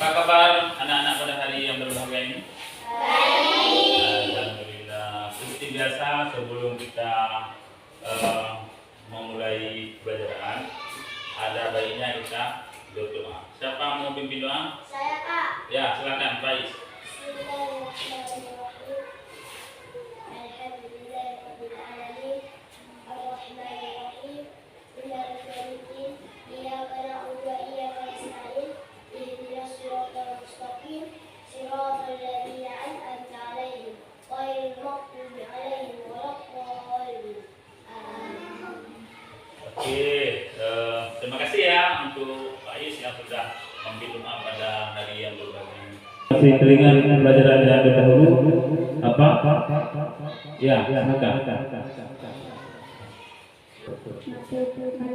Apa kabar anak-anak pada hari yang berbahagia ini? Baik. Alhamdulillah. Seperti biasa sebelum kita memulai pelajaran, ada baiknya kita berdoa. Siapa mau pimpin doa? Saya, Kak. Ya, silakan, Faiz. Bismillahirrahmanirrahim. Alhamdulillahirabbil alamin. Arrahmanirrahim. Maliki yaumiddin. Iyyaka na'budu wa iyyaka nasta'in. Ihdinas siratal mustaqim. Siratal ladzina an'amta 'alaihim ghairil maghdubi 'alaihim waladdallin. Amin. Oke, terima kasih ya untuk Faiz yang sudah membimbing doa pada hari yang berbahagia ini. Masih teringat pelajaran yang terdahulu apa? Ya, silakan.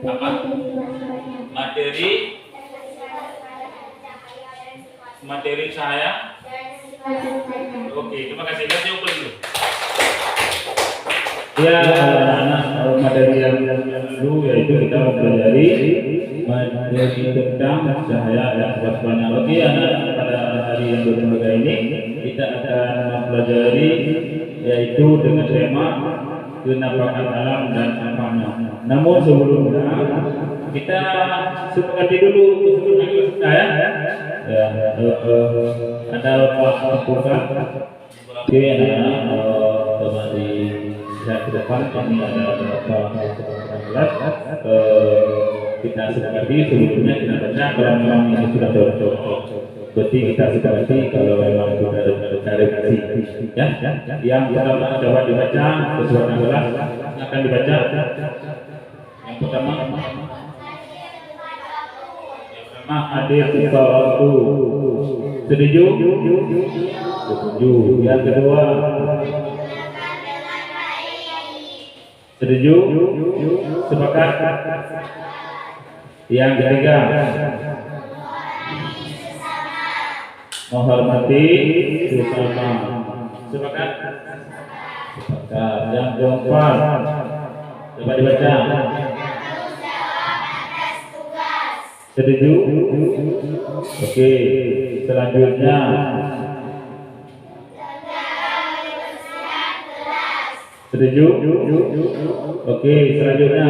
Apa? Materi cahaya. Oke, terima kasih. Kita coba dulu. Ya, anak-anak, materi yang dulu yaitu kita mempelajari materi tentang cahaya yang waspada. Oke, anak-anak, pada hari yang berbahagia ini kita akan mempelajari yaitu dengan tema kenampakan alam dan manfaatnya. Namun sebelumnya kita sepakati dulu sebelum kita ya. Ada apa bukan? Oke, anak-anak, kembali ke depan kami ada beberapa kelas. Kita sepakati sebelumnya kita baca kalau memang ini sudah cocok. Berarti kita sepakati kalau memang sudah ada reaksi. Ya, yang pertama coba dibaca keseluruhan kelas akan dibaca. Yang pertama hadir sesuatu. Setuju? Setuju. Yang kedua. Setuju? Sepakat? Yang ketiga. Menghormati sesama. Sepakat? Sepakat. Yang keempat. Coba dibaca. Setuju? Oke, selanjutnya setuju? Oke, selanjutnya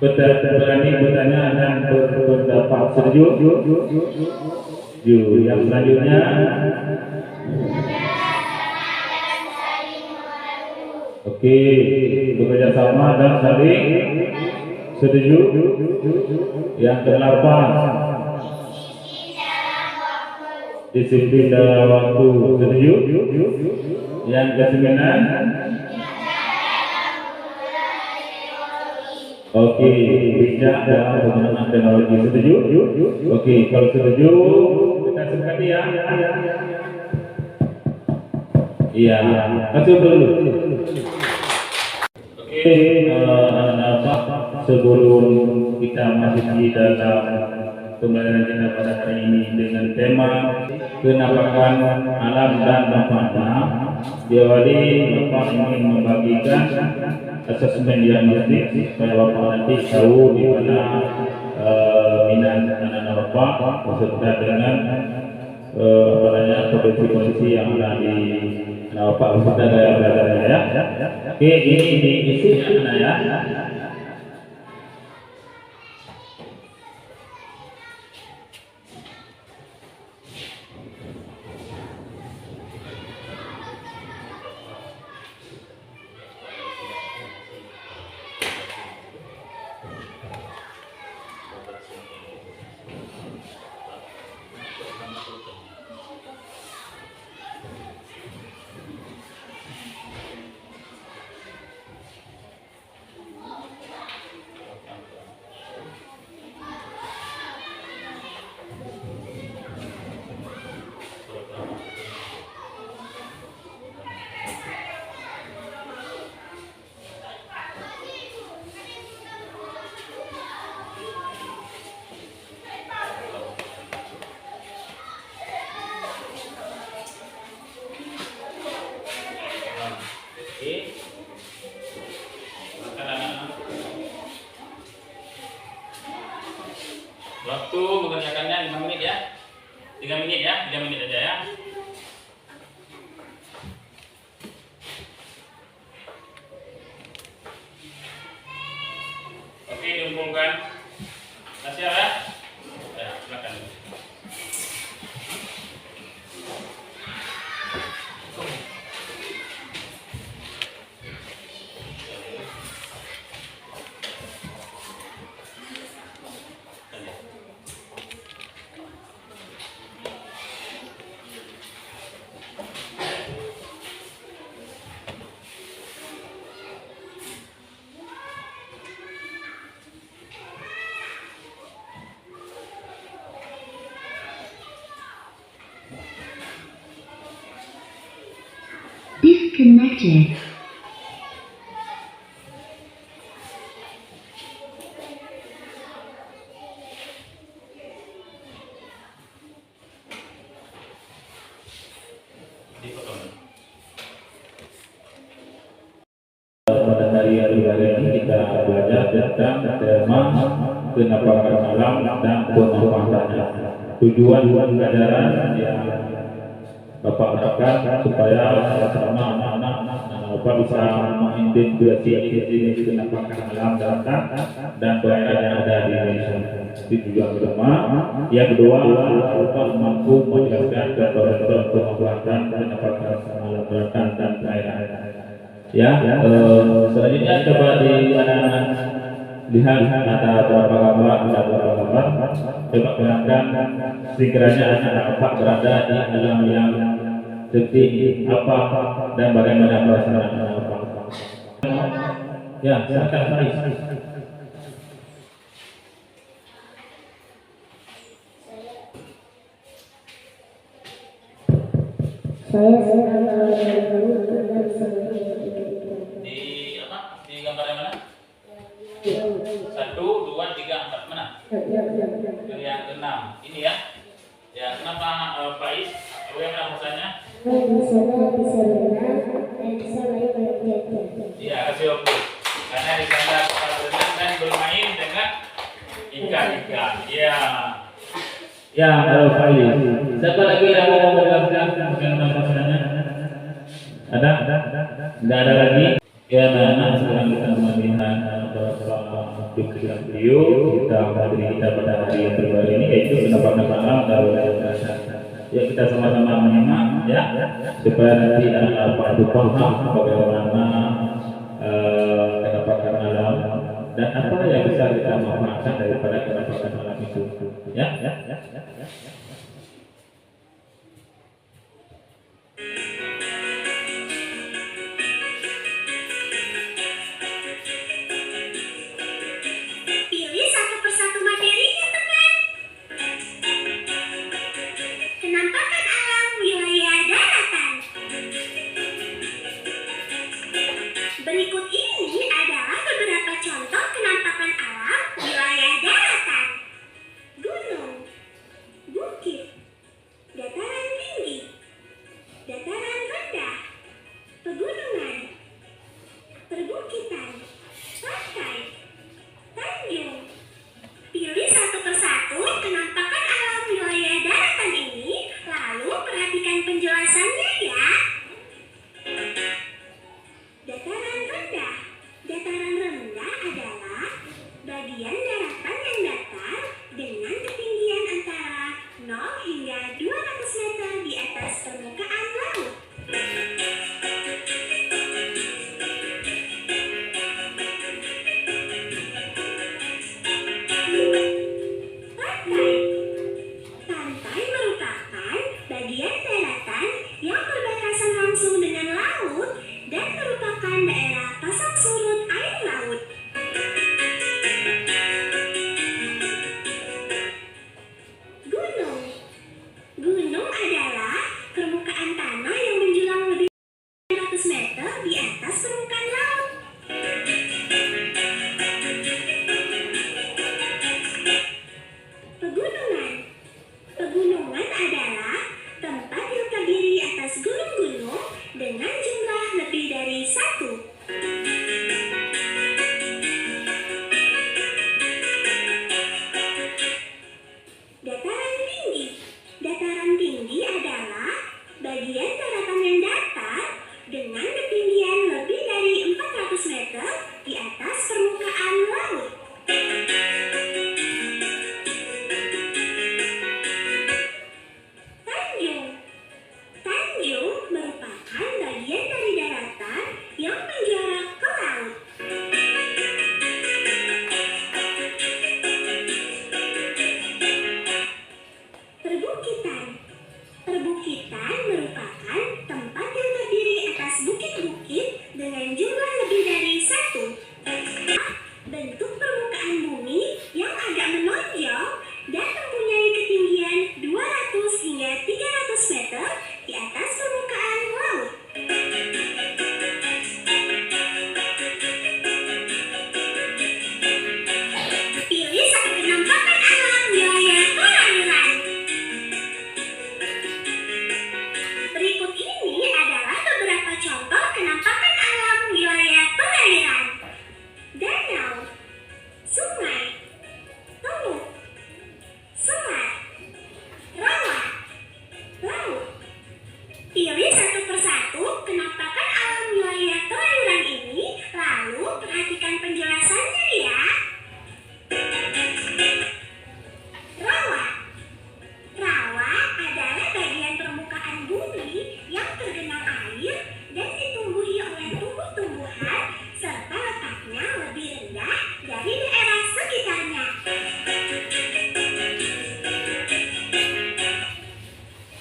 berani bertanya dan berpendapat. Setuju? Yang selanjutnya oke, bekerja sama dan saling setuju. Yang ke-8 disiplin dalam waktu. Setuju? Yang ke-9 oke, bijak dalam penggunaan teknologi. Setuju? Oke, kalau setuju kita sepakati ya. Iya, kasih dulu. Oke, sebelum kita masuk di dalam pembelajaran kita pada hari ini dengan tema kenampakan alam dan manfaatnya, diawali Bapak ingin membagikan asesmen diagnostik supaya Bapak nanti tahu di mana minat anak-anak Bapak beserta dengan potensi-potensi yang ada di Bapak beserta gaya belajarnya ya. Oke, ini diisi anak ya. Waktu mengerjakannya 5 menit ya. 3 menit ya, 3 menit aja ya. Oke, diumpulkan. Kasih ya. Ya, silakan. Disconnected. Pada hari ini kita belajar tentang tema kenapakan alam dan pemanfaatannya. Tujuan pelajaran yang Bapak harapkan supaya sama anak-anak Bapak bisa mengidentifikasi kenapakan alam dan daerah yang ada di Indonesia. Itu tujuan pertama. Yang kedua, Bapak mampu menjelaskan kepada pemanfaatan kenapakan alam dan daerah. Ya, selanjutnya coba lihat ada berapa gambar, coba bayangkan sekiranya anak-anak berada di alam yang seperti apa dan bagaimana perasaan anak-anak. Ya, silakan Faiz. Saya sedang melakukan tugas Di apa? Di gambar yang mana? 1, 2, 3, 4 mana? Yang ke-6 ini ya. Ya, kenapa Faiz? Bagaimana rasanya? bisa berenang dan bisa main berjalan. Iya, kasih waktu. Karena di sana kita berenang dan bermain dengan ikan-ikan. Iya. Ya, halo Faiz. Siapa lagi yang mau menjelaskan bagaimana rasanya? Ada? Tidak ada lagi. Ya, nah, sekarang kita melihat video kita materi kita pada hari yang terbaru ini yaitu penampakan alam dan ya kita sama-sama menyimak ya supaya nanti anak-anak itu paham bagaimana penampakan alam dan apa yang bisa kita manfaatkan daripada penampakan alam itu ya. Pilih satu persatu materinya, teman. Penampakan alam wilayah daratan. Berikut ini adalah beberapa contoh penampakan alam wilayah daratan. Gunung, bukit, beda dari daerah sekitarnya.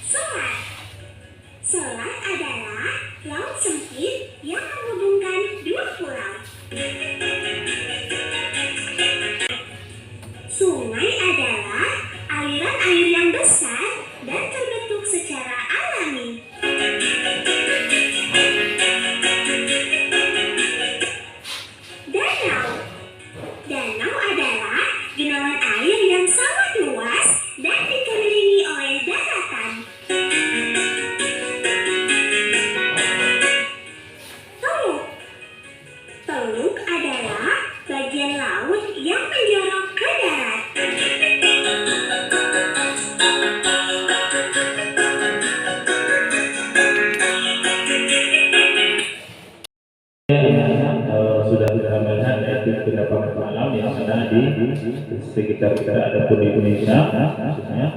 Selat. Selat adalah laut sempit yang menghubungkan dua pulau. Sungai adalah aliran air yang besar dan terbentuk secara alami. Danau. Danau adalah genangan air yang sangat luas dan dikelilingi oleh daratan. Teluk. Teluk adalah bagian laut yang menjorok ke darat. Sudah kita melihat yaitu beberapa malam yang ada di sekitar kita ada pun di Indonesia, khususnya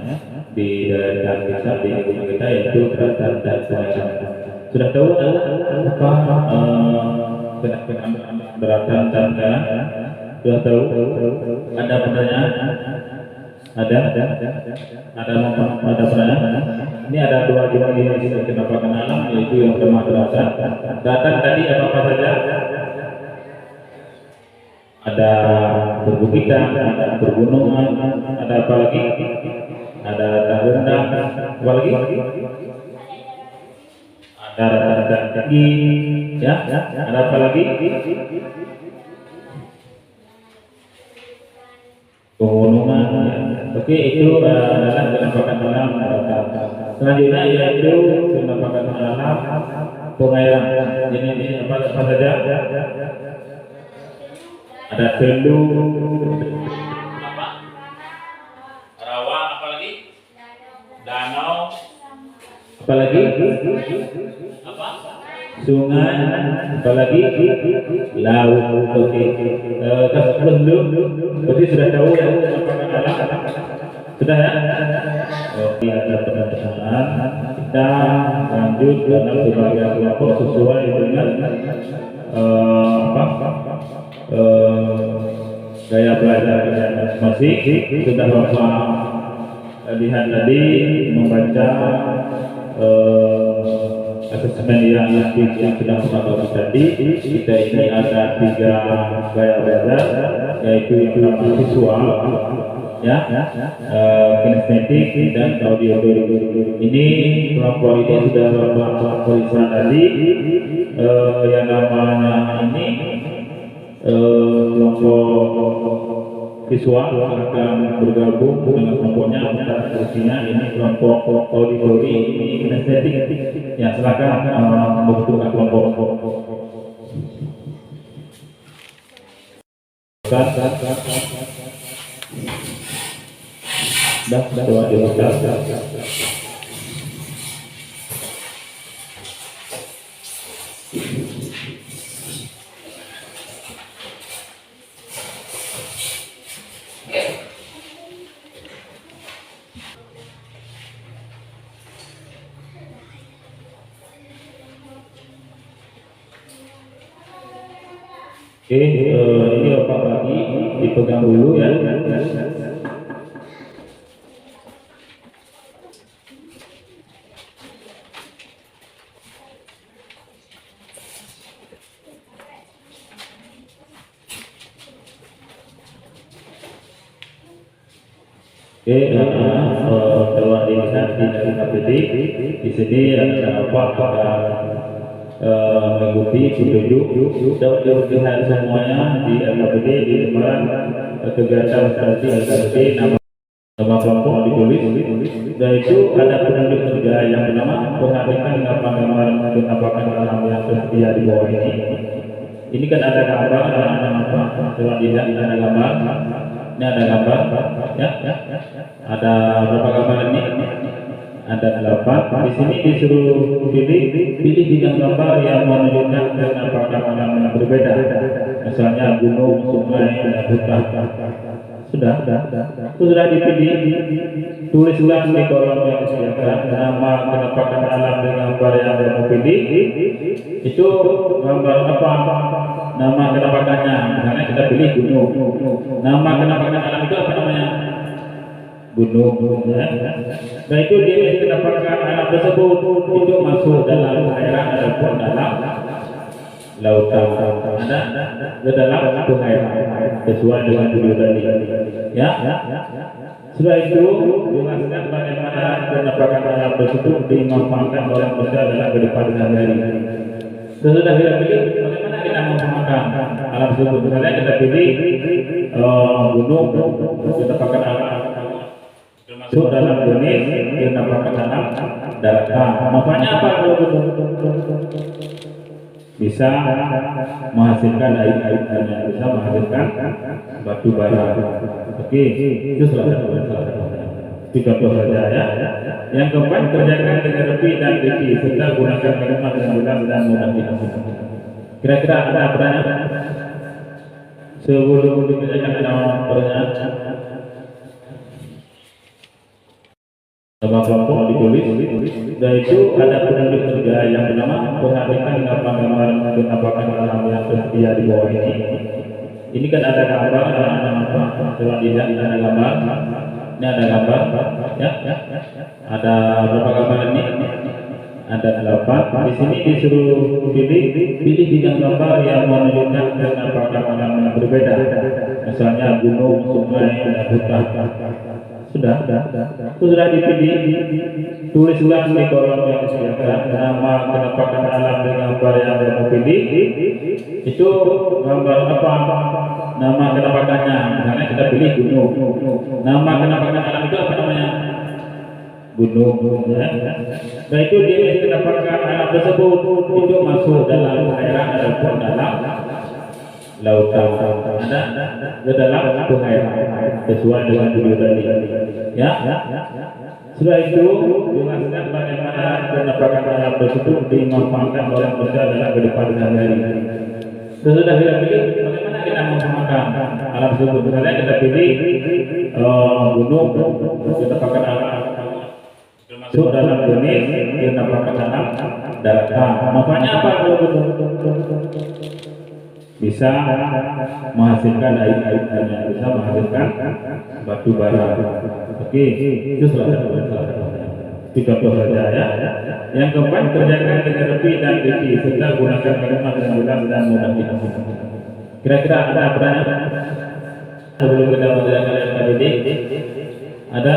di daerah kita di ibu kita yaitu daratan dan sungai. Sudah tahu apa daratan dan sungai? Sudah tahu? Ada pertanyaan? Ada pertanyaan? Ini ada dua jenis penampakan alam yaitu yang pertama daratan. Daratan tadi apa saja? Ada perbukitan, ada pergunungan, ada apa lagi? Ada rendah, apa lagi? Ada dataran tinggi, ya? Ada apa lagi? Pegunungan, ya. Oke, itu adalah penampakan alam. Selanjutnya yaitu penampakan alam pengairan. Ini apa saja? Ada teluk, apa? Rawa, apa lagi? Danau, apa lagi? Apa? Sungai, apa lagi? Laut. Oke. Belum. Berarti sudah tahu ya? Sudah ya? Oke, ada pertanyaan. Kita lanjut dalam berbagai kelompok sesuai dengan gaya belajar masih sudah Bapak lihat tadi membaca asesmen yang sedang Bapak tadi. Kita ini ada 3 gaya belajar yaitu yang pertama visual, ya, kinestetik dan auditorik. Ini kelompok ini sudah Bapak periksa tadi. Yang namanya ini kelompok visual akan bergabung dengan kelompoknya antara kursinya ini kelompok auditori, ini kinestetik. Ya, silakan membentukkan kelompok. Oke, ini Bapak lagi dipegang dulu ya. Oke, telah dilihat di KPD. Di sini ada mengikuti petunjuk dapat dilihat semuanya di LKPD di lembaran kegiatan strategi LKPD nama kelompok ditulis dan itu ada petunjuk kerja yang pertama perhatikan gambar penampakan alam yang tersedia di bawah ini. Ini kan ada gambar, coba dilihat ada gambar. Ini ada gambar, ya. Ada berapa gambar ini? Ada 8. Di sini disuruh pilih bidang gambar yang menunjukkan penampakan alam yang berbeda. Misalnya gunung, sungai, dan hutan. Sudah dipilih, tulislah di kolom yang disediakan nama penampakan alam dengan gambar yang mau pilih. Itu gambar apa? nama kenampakannya. Misalnya kita pilih gunung. Nama kenampakan alam itu apa namanya? Gunung. Ya. Nah itu jenis kenampakan alam tersebut itu masuk dalam perairan ataupun dalam lautan. Ada ke dalam perairan sesuai dengan judul tadi. Ya. Setelah itu dijelaskan bagaimana kenampakan alam tersebut dimanfaatkan oleh manusia dalam kehidupan sehari-hari. Sesudah kita pilih bagaimana kita memanfaatkan alam tersebut. Misalnya kita pilih gunung, kita pakai alam termasuk dalam jenis kita pakai alam daratan. Manfaatnya apa kalau gunung? Bisa menghasilkan air-airnya, bisa menghasilkan batu bara. Oke, itu salah satu. Itu contoh saja ya. Yang keempat, kerjakan dengan lebih dan teliti serta gunakan kalimat yang jelas dan mudah dipahami. Kira-kira ada pertanyaan? Sebelum dikerjakan ada pertanyaan? Sama kelompok ditulis. Dan itu ada petunjuk kerja yang bernama perhatikan gambar-gambar penampakan alam yang tersedia di bawah ini. Ini kan ada gambar, ada coba dilihat, ada gambar. Ini ada gambar, ya. Ada berapa gambar ini? Ada 8. Di sini disuruh pilih 3 gambar yang menunjukkan penampakan alam yang berbeda. Misalnya gunung, sungai, dan hutan. Sudah dipilih, tulis ulang di kolom yang disediakan nama penampakan alam dengan gambar yang kamu pilih. Itu gambar apa? Nama kenampakannya. Misalnya kita pilih gunung. Nama kenampakan alam itu apa namanya? Gunung. Ya. Nah itu jenis kenampakan alam tersebut itu masuk dalam perairan ataupun dalam lautan. Ada ke dalam perairan sesuai dengan judul tadi. Ya. Setelah itu dijelaskan bagaimana kenampakan alam tersebut dimanfaatkan oleh manusia dalam kehidupan sehari-hari. Sesudah kita pilih bagaimana kita memanfaatkan alam tersebut. Misalnya kita pilih gunung, kita pakai alam termasuk dalam jenis kita pakai alam daratan. Manfaatnya apa kalau gunung? Bisa menghasilkan air-airnya, bisa menghasilkan batu bara. Oke, itu salah satu. Itu contoh saja ya. Yang keempat, kerjakan dengan lebih dan teliti serta gunakan kalimat yang jelas dan mudah dipahami. Kira-kira ada pertanyaan sebelum kita mengerjakan yang tadi? Ada.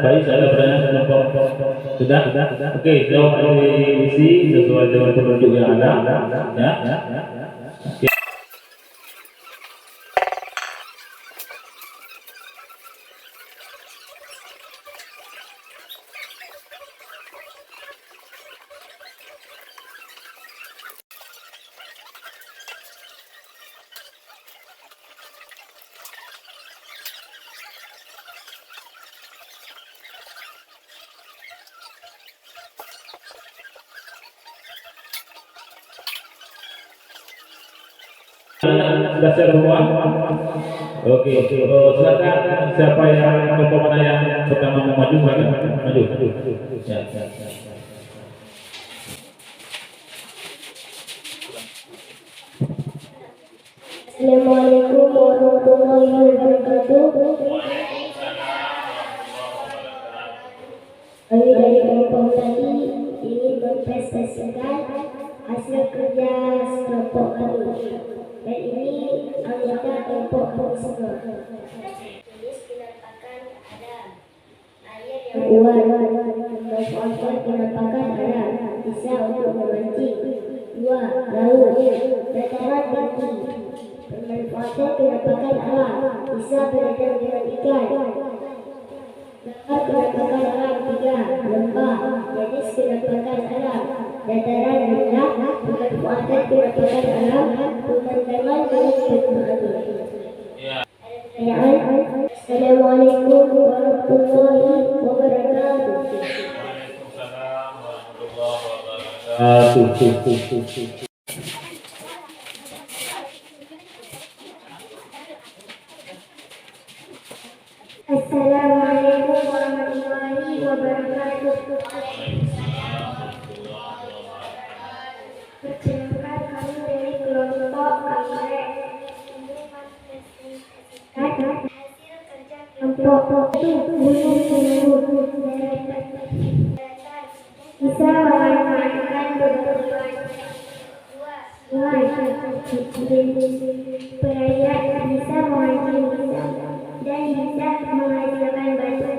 Baik, ada pertanyaan kelompok. Sudah. Oke, jawab isi sesuai dengan petunjuk yang ada. Ya. Sudah semua. Oke. Silakan siapa yang kelompok mana yang pertama mau maju? Maju. Ya. Assalamualaikum warahmatullahi wabarakatuh. Kami dari kelompok tadi ingin mempresentasikan hasil kerja kelompok kami. Dan ini anggota kelompok kami semua. Jenis penampakan alam. Air yang kuat, memanfaatkan penampakan alam bisa untuk memancing. 2. Laut, dataran tinggi. Pemanfaatan penampakan alam bisa berenang dengan ikan. Penampakan alam 3. Lembah, jenis penampakan alam. Dataran rendah, pemanfaatan penampakan alam. Pemandangan dengan pertanyaan. Assalamualaikum warahmatullahi wabarakatuh. Waalaikumsalam warahmatullahi wabarakatuh. Assalamualaikum warahmatullahi wabarakatuh. Perkenalkan kami dari kelompok itu gunung bisa memanfaatkan perayaan bisa memancing dan bisa menghasilkan batu.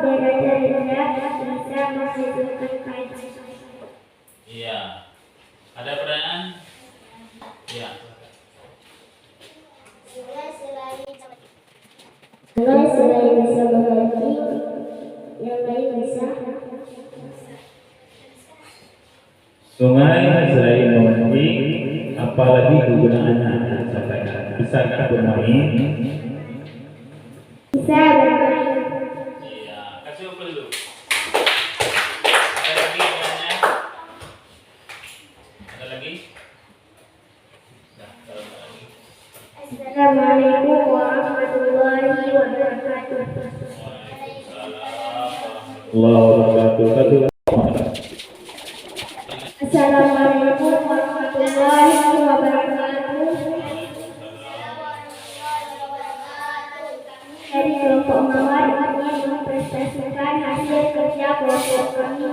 Daratan rendah bisa menghasilkan kayu. Iya. Ada pertanyaan? Iya. Sungai selain bisa memancing, yang lain bisa. Sungai selain memancing, apalagi kegunaannya? Bisakah bermain? Bisa bermain. Iya. Kasih apa dulu? Ada lagi pertanyaannya? Ada lagi? Nah, kalau ada lagi. Assalamualaikum warahmatullahi wabarakatuh. Assalamualaikum warahmatullahi wabarakatuh. Dari kelompok Mawar ingin mempresentasikan hasil kerja kelompok kami.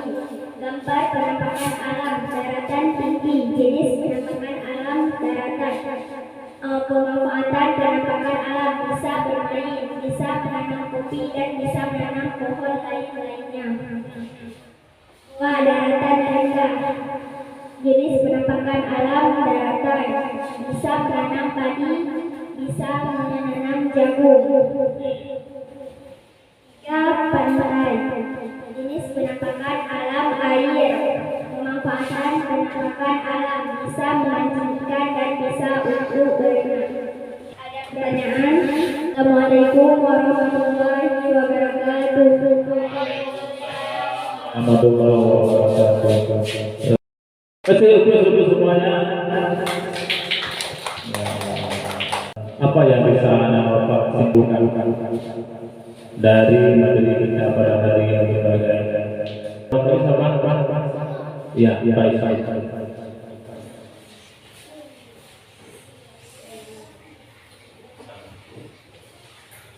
Gambar penampakan alam daratan tinggi, jenis penampakan alam daratan. Pemanfaatan penampakan alam bisa bermain, bisa menanam kopi dan bisa menanam pohon lainnya. Daratan rendah, jenis penampakan alam daratan, bisa menanam padi, bisa menanam jagung. Pantai, jenis penampakan alam air, pemanfaatan penampakan alam bisa memancing ikan dan bisa untuk berenang. Ada pertanyaan? Assalamualaikum warahmatullahi wabarakatuh. Warahmatullahi wabarakatuh. Kasih semuanya. Apa yang bisa Bapak simpulkan dari materi kita pada hari yang berbahagia? Ya, baik.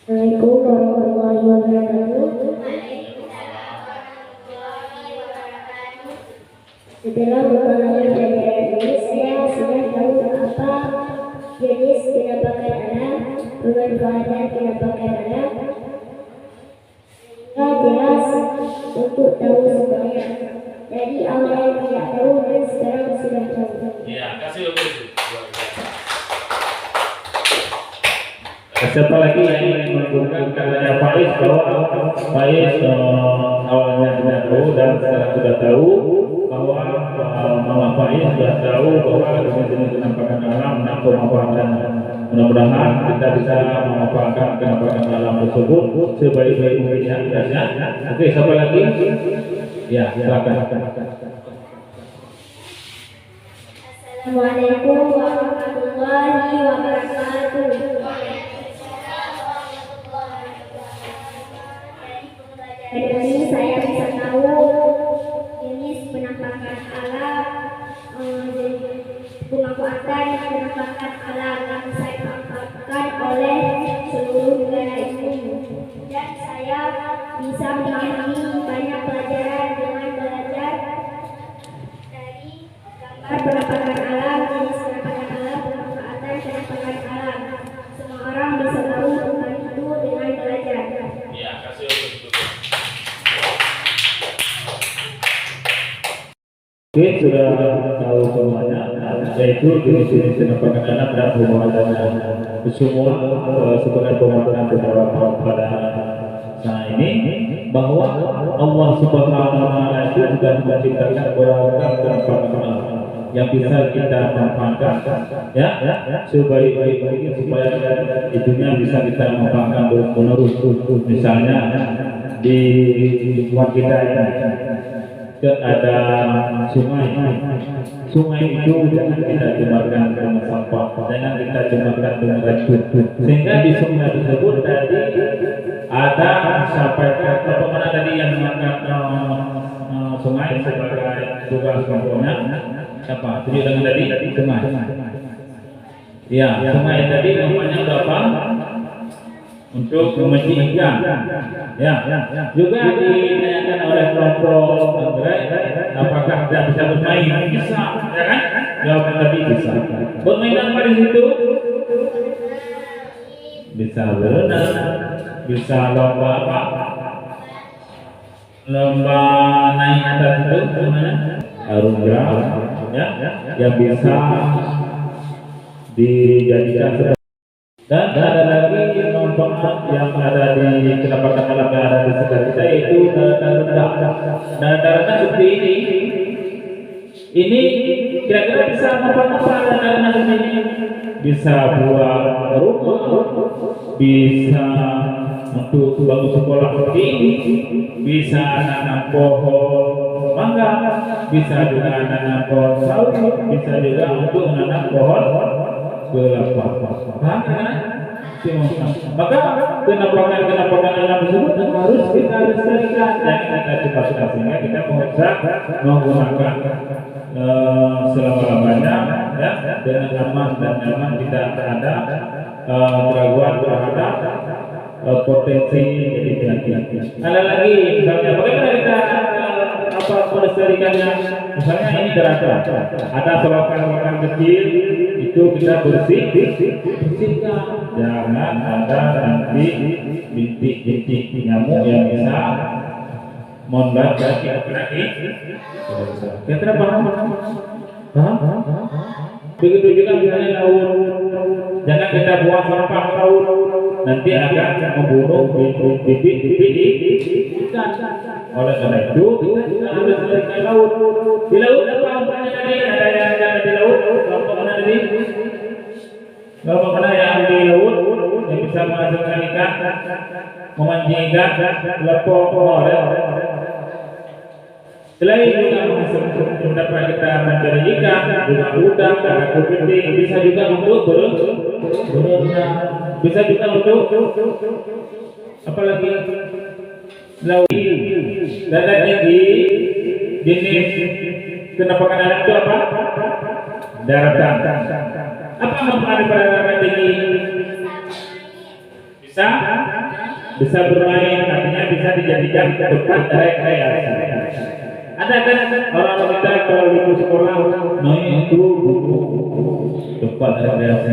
Assalamualaikum warahmatullahi wabarakatuh. Setelah memahami pelajaran ini, saya sudah tahu apa jenis penampakan alam, pemanfaatan penampakan alam, sehingga jelas untuk tahu semuanya. Dari awal tidak tahu dan sekarang sudah tahu. Iya, kasih lebih. Siapa lagi yang ingin menggunakan katanya Faiz bahwa Faiz awalnya tidak tahu dan sekarang sudah tahu bahwa Mama Faiz sudah tahu bahwa jenis-jenis penampakan alam dan pemanfaatan. Mudah-mudahan kita bisa memanfaatkan penampakan alam tersebut sebaik-baik mungkin ya. Oke, siapa lagi? Ya, silakan. Assalamualaikum warahmatullahi wabarakatuh. Dari ini saya bisa tahu jenis penampakan alam, pemanfaatan penampakan alam yang bisa dimanfaatkan oleh seluruh negara ini, dan saya bisa memahami banyak pelajaran dengan belajar dari gambar penampakan alam, jenis penampakan alam, pemanfaatan penampakan alam. Semua orang bisa tahu tentang itu dengan belajar. Ya, kasih lebih. Oke, sudah tahu semuanya, yaitu jenis-jenis penampakan alam dan pemanfaatannya. Semua sebagai pemanfaatan pada saat ini bahwa Allah Subhanahu wa Ta'ala itu sudah menciptakan beragam penampakan alam yang bisa kita manfaatkan, ya, sebaik-baik mungkin supaya di dunia bisa kita manfaatkan terus-menerus. Misalnya di lingkungan kita ada sungai itu jangan kita cemarkan dengan sampah, jangan kita cemarkan dengan racun, sehingga di sungai tersebut tadi ada sampai bagaimana tadi yang mengangkat sungai sebagai tugas pokoknya apa? Tunjuk dengan tadi sungai. Ya, sungai tadi namanya apa? Untuk memancing ikan. Ya, juga ditanyakan oleh kelompok anggrek, apakah tidak bisa bermain? Bisa, ya kan? Jawaban tadi bisa. Bermain apa di situ? Bisa berenang, bisa lomba apa? Lomba naik atas itu, namanya arunja, ya, yang bisa dijadikan. Dan ada lagi manfaat yang ada di kedapatan alam yang ada di sekitar kita, yaitu dataran rendah. Dataran rendah seperti ini. Ini kira-kira bisa manfaat apa dataran rendah ini? Bisa buat rumah, bisa untuk bangun sekolah seperti ini, bisa nanam pohon mangga, bisa juga nanam pohon sawi, bisa juga untuk menanam pohon kelapa. Maka kenapakan alam tersebut harus kita lestarikan dan kita ciptakan sehingga kita bisa menggunakan selama-lamanya, ya, dengan aman dan nyaman, tidak ada keraguan terhadap potensi jadi penyakit. Ada lagi misalnya bagaimana kita melestarikannya? Misalnya ini gerakan, ada selokan-selokan kecil itu kita bersihkan, jangan ada nanti bintik-bintik nyamuk yang bisa membuat penyakit. Kira-kira paham? Begitu juga misalnya laut, jangan kita buang sampah laut, nanti akan membunuh bibit-bibit ikan. Oleh karena itu kita harus melestarikan laut. Di laut apa umpamanya tadi? Ada yang ada di laut, kelompok mana tadi? Kelompok mana yang di laut yang bisa menghasilkan ikan, memancing ikan, lepok, orel. Selain juga mendapat kita mencari ikan, juga udang, ada kepiting, bisa juga untuk berenang, bisa juga untuk apalagi laut. Dada tinggi jenis kenapakan alam itu apa? Daratan. Apa manfaat pada daratan tinggi? Bisa bermain, artinya bisa dijadikan tempat rekreasi. Ada kan orang kita kalau di sekolah main itu tempat rekreasi,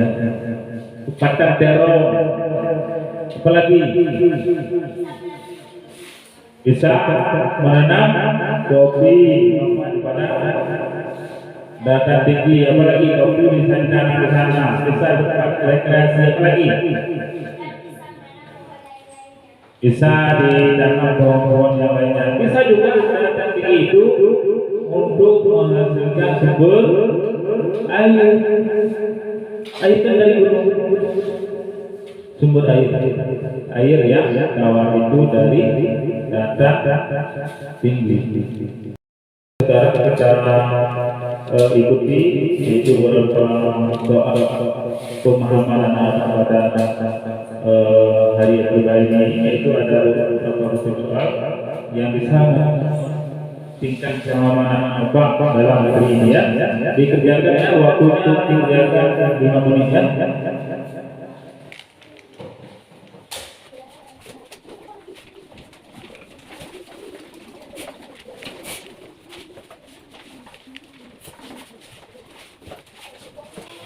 tempat teror, apalagi bisa menanam kopi pada data tinggi, apalagi kopi bisa ditanam di sana, bisa tempat rekreasi, apalagi bisa ditanam pohon-pohon yang lainnya. Bisa juga data tinggi itu untuk menghasilkan sumber air. Air kan dari gunung, sumber air ya, tawar itu dari data tinggi. Sekarang kita ikuti itu beberapa doa pemahaman pada hari pribadi ini, yaitu ada beberapa soal yang bisa tingkat pemahaman apa dalam hari ini ya. Dikerjakannya waktunya dikerjakan 5 menit ya.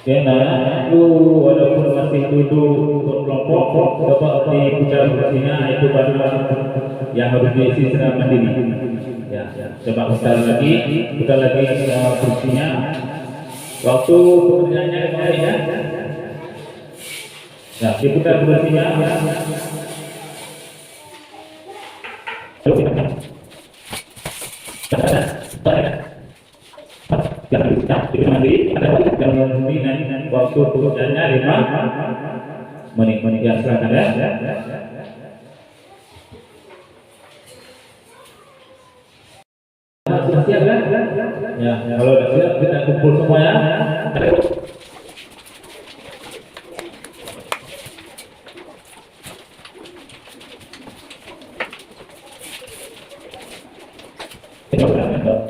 Karena itu walaupun masih duduk berkelompok, dapat diputar kursinya, itu baru yang harus diisi secara mandiri. Ya, coba putar lagi kursinya. Waktu pekerjaannya kemarin ya. Ya, diputar kursinya. Waktu pekerjaannya 5 menit ya, silakan ya. Sudah siap kan? Ya, kalau sudah siap kita kumpul semua ya.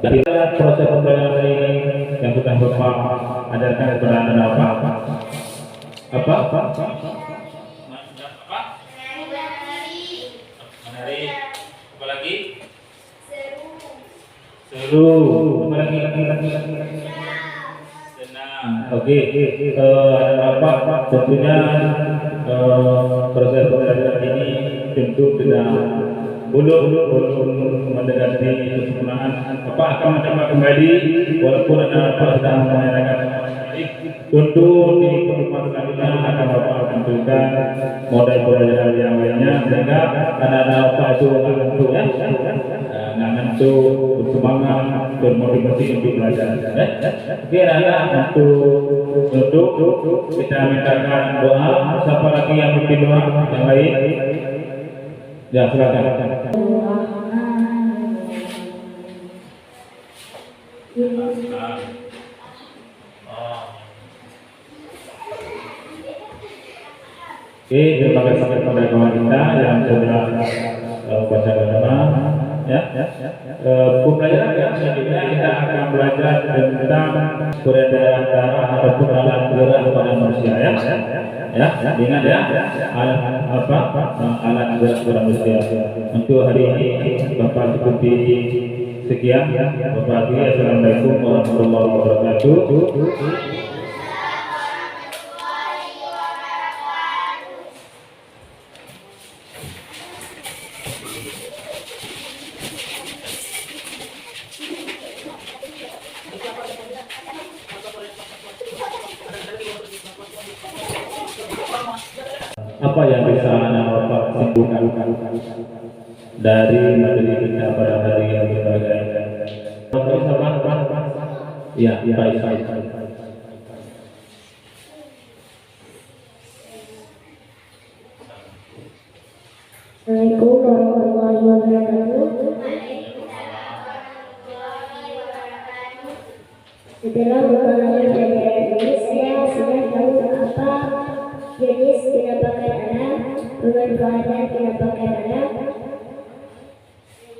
Dari proses pembelajaran ini yang sudah Bapak ajarkan kepada Anda apa? Apa? Menari. Apa lagi? Seru. Apa lagi? Senang. Oke. Apa? Tentunya proses pembelajaran ini tentu tidak belum mendekati kesempurnaan. Apa akan mencoba kembali walaupun ada sedang menanyakan tentu di pertemuan selanjutnya akan Bapak tampilkan model pembelajaran yang lainnya sehingga anak-anak Bapak itu ngantuk, bersemangat, bermotivasi untuk belajar. Oke, anak untuk kita mintakan doa. Siapa lagi yang mungkin doa yang lain? Ya, silakan. Oke, terima kasih kepada kawan kita yang sudah baca doa. Pembelajaran yang selanjutnya kita akan belajar tentang peredaran darah ataupun alat gerak pada manusia ingat alat gerak pada manusia. Untuk hari ini Bapak cukupi sekian. Bapak Assalamualaikum warahmatullahi wabarakatuh. Apa yang bisa anak Bapak simpulkan dari materi kita pada hari yang berbahagia? Ya, baik. Assalamualaikum warahmatullahi wabarakatuh. Setelah mengalami pelajaran ini, saya sudah tahu apa jenis penampakan anak, pemanfaatan penampakan anak,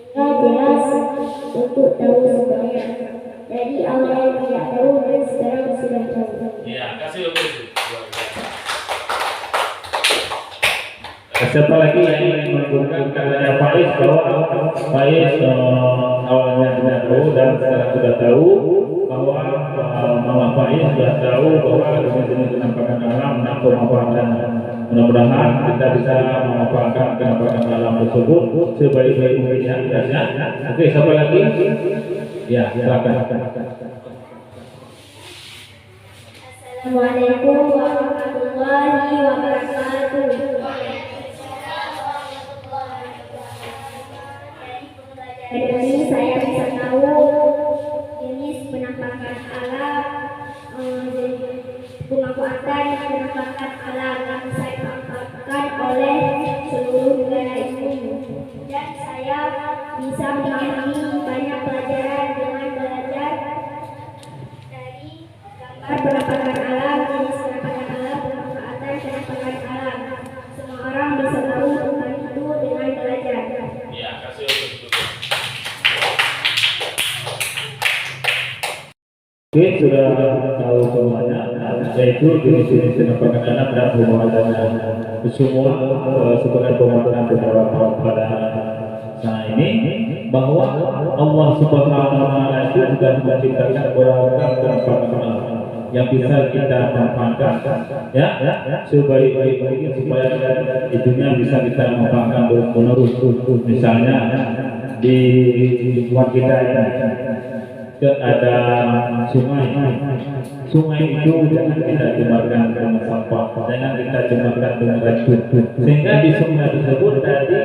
sehingga jelas untuk tahu semuanya. Dari awal tidak tahu dan sekarang sudah tahu. Ya, kasih lebih. Siapa lagi yang ingin menggunakan katanya Faiz bahwa Faiz awalnya tidak tahu dan sekarang sudah tahu bahwa Mama Faiz sudah tahu bahwa jenis-jenis penampakan alam dan pemanfaatan. Mudah-mudahan kita bisa memanfaatkan penampakan alam tersebut sebaik-baik mungkin ya. Oke, siapa lagi? Ya, silakan. Assalamualaikum warahmatullahi wabarakatuh. Dari ini saya bisa tahu jenis penampakan alam, pemanfaatan penampakan alam yang saya manfaatkan oleh seluruh negara ini, dan saya bisa memahami banyak pelajaran dengan belajar dari gambar penampakan alam, jenis penampakan alam, pemanfaatan penampakan alam. Semua orang bisa tahu tentang itu dengan belajar. Ya, kasih. Oke, sudah tahu semuanya, yaitu jenis-jenis penampakan anak dan pemanfaatannya. Semua sebagai pemahaman beberapa pada saat ini bahwa Allah Subhanahu wa Ta'ala itu sudah menciptakan beragam penampakan anak yang bisa kita manfaatkan, sebaik-baik mungkin supaya itunya bisa kita manfaatkan terus-menerus. Misalnya di lingkungan kita ada sungai itu jangan kita cemarkan dengan sampah, jangan kita cemarkan dengan racun, sehingga di sungai tersebut tadi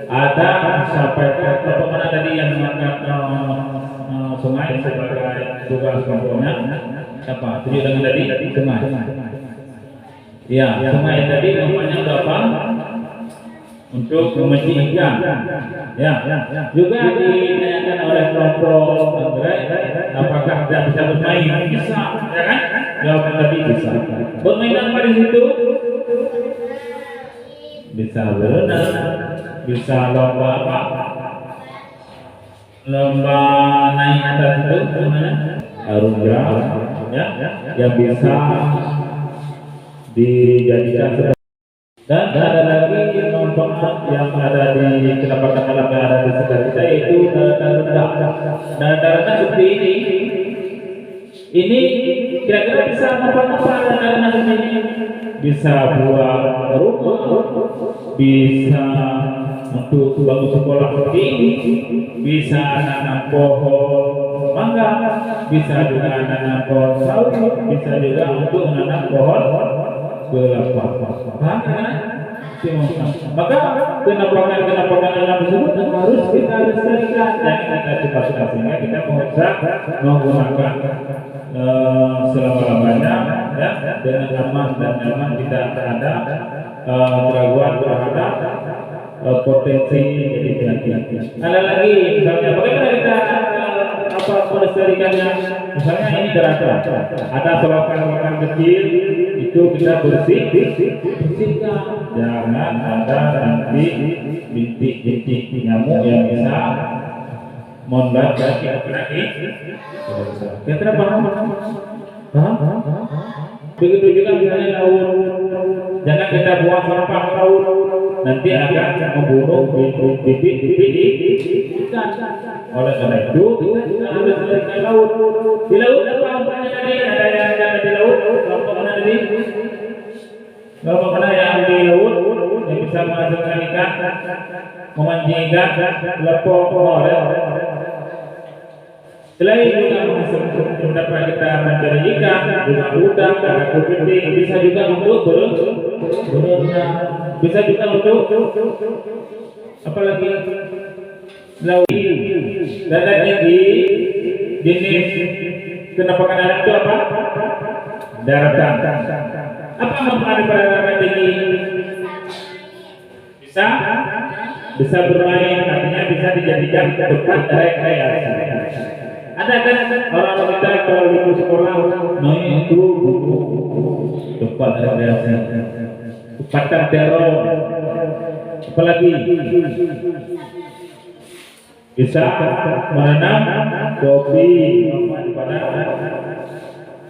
ada sampai bagaimana tadi yang mengangkat sungai sebagai tugas pokoknya apa? Tunjuk dengan tadi sungai. Ya, sungai tadi namanya berapa? Untuk memencing ikan, juga ditanyakan oleh kelompok anggrek, apakah tidak bisa bermain? Bisa, ya kan? Jawaban tadi bisa. Bermain apa di situ? Bisa berenang, bisa lomba apa? Lomba naik atas itu, namanya arung jeram, yang bisa dijadikan sebagai. Dan ada lagi manfaat yang ada di kedapatan alam yang ada di sekitar kita, yaitu data rendah. Data rendah seperti ini. Ini kira-kira bisa manfaat apa data rendah ini? Bisa buat rumah, bisa untuk bangun sekolah seperti ini, bisa nanam pohon mangga, bisa juga nanam pohon sawit, bisa juga untuk menanam pohon kelapa. Maka kenapakan alam tersebut harus kita lestarikan dan kita cepat-cepat, sehingga kita bisa menggunakan selama-lamanya ya, dengan aman dan nyaman, tidak ada keraguan terhadap potensi jadi penyakit. Ada lagi misalnya bagaimana kita melestarikannya? Misalnya ini teratur, ada selokan-selokan kecil itu kita bersihkan, jangan ada nanti bintik-bintik nyamuk yang bisa membuat penyakit. Kira-kira paham? Begitu juga misalnya laut, jangan kita buang sampah laut, nanti akan membunuh bibit-bibit ikan. Oleh karena itu kita harus melestarikan laut. Di laut apa manfaatnya tadi? Ada yang ada di laut, kelompok mana tadi? Kelompok mana yang di laut yang bisa menghasilkan ikan, memancing ikan, lepok, selain juga mendapat kita mencari ikan, juga udang, ada kepiting, bisa juga untuk berenang, bisa juga untuk apalagi laut. Data tinggi jenis kenapakan alam itu apa? Daratan. Apa manfaat pada daratan tinggi? Bisa bermain, artinya bisa dijadikan tempat rekreasi. Ada kan orang kita kalau di sekolah main itu tempat rekreasi, tempat teror, apalagi bisa menanam kopi pada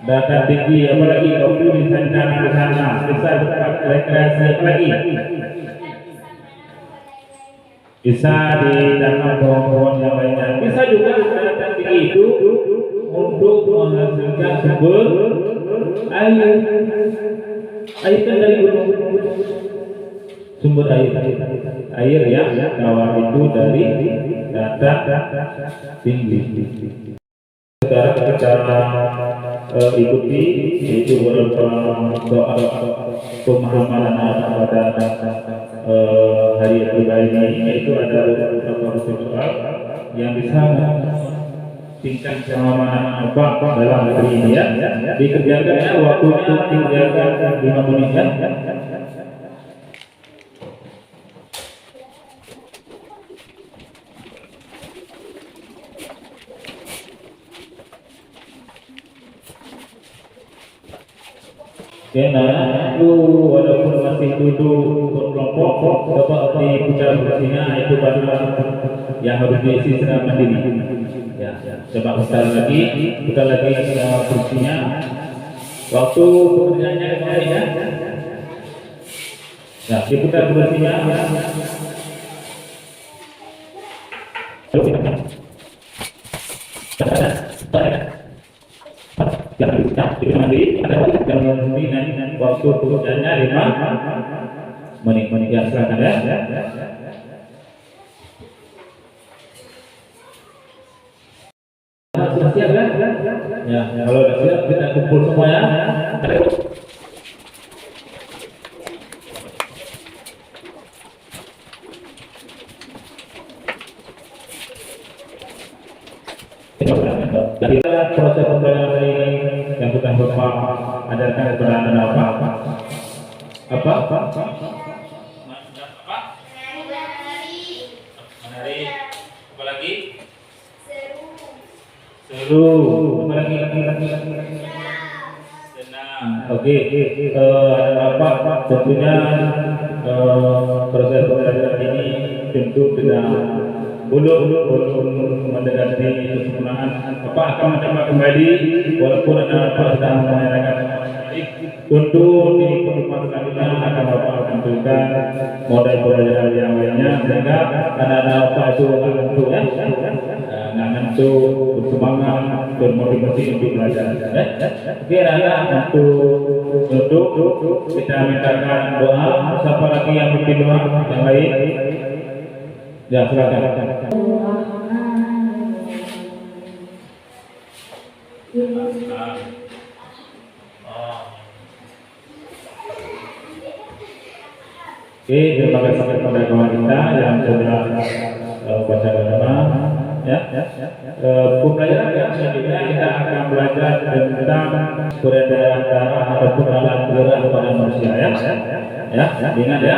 data tinggi, apalagi kopi bisa ditanam di sana, bisa tempat rekreasi, apalagi bisa ditanam pohon-pohon yang lainnya. Bisa juga data tinggi itu untuk menghasilkan sumber air. Air kan dari gunung, sumber air yang tawar itu dari data tinggi. Sekarang kita ikuti yaitu beberapa doa pemahaman pada hari pribadi ini, yaitu ada beberapa soal yang bisa tingkat pemahaman apa dalam negeri ini ya, dikerjakan waktunya dikerjakan 5 menit ya. Karena itu walaupun masih duduk berkelompok, dapat diputar bersihnya itu baru yang harus diisi secara mandiri. Ya, coba putar lagi bersihnya. Waktu pekerjaannya kemarin ya. Nah, diputar bersihnya. Waktu pekerjaannya 5 menit ya, silakan ya. Sudah siap kan? Ya, kalau sudah siap kita kumpul semua ya. Kita proses pembelajaran ini yang kita Bapak ajarkan kepada Anda apa? Menari. Apa lagi? Seru. Apa lagi? Senang. Oke. Ada apa? Tentunya proses pembelajaran ini tentu tidak belum mendekati kesempurnaan. Apa akan mencoba kembali walaupun ada apa sedang menanyakan Untuk di pertemuan selanjutnya akan Bapak tampilkan model pembelajaran yang lainnya sehingga anak-anak Bapak itu tentu ya, tentu bersemangat bermotivasi untuk belajar. Oke, anak untuk kita mintakan doa. Siapa lagi yang bikin doa yang lain? Ya silakan. Oke, terima kasih kepada kawan kita yang sudah baca agama. Ya, pembelajaran yang selanjutnya kita akan belajar tentang peredaran darah ataupun alat gerak pada manusia ya. Ingat ya,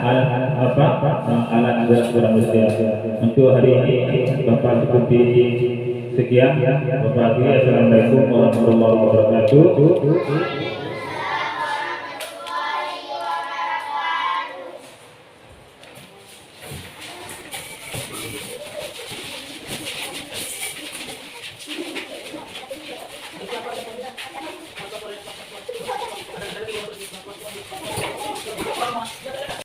alat gerak pada manusia. Untuk hari ini Bapak cukupi sekian. Bapak, assalamualaikum warahmatullahi wabarakatuh.